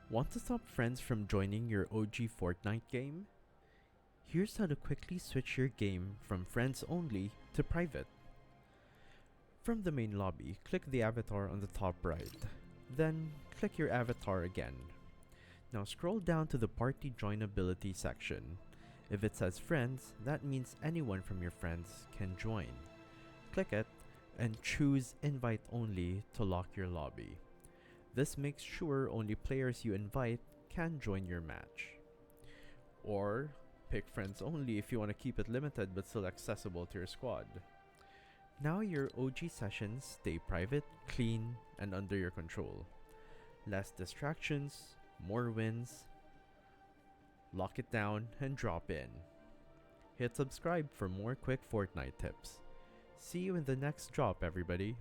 Want to stop friends from joining your OG Fortnite game? Here's how to quickly switch your game from friends only to private. From the main lobby, click the avatar on the top right. Then, click your avatar again. Now scroll down to the party joinability section. If it says friends, that means anyone from your friends can join. Click it and choose invite only to lock your lobby. This makes sure only players you invite can join your match. Or pick friends only if you want to keep it limited but still accessible to your squad. Now your OG sessions stay private, clean, and under your control. Less distractions, more wins. Lock it down and drop in. Hit subscribe for more quick Fortnite tips. See you in the next drop, everybody.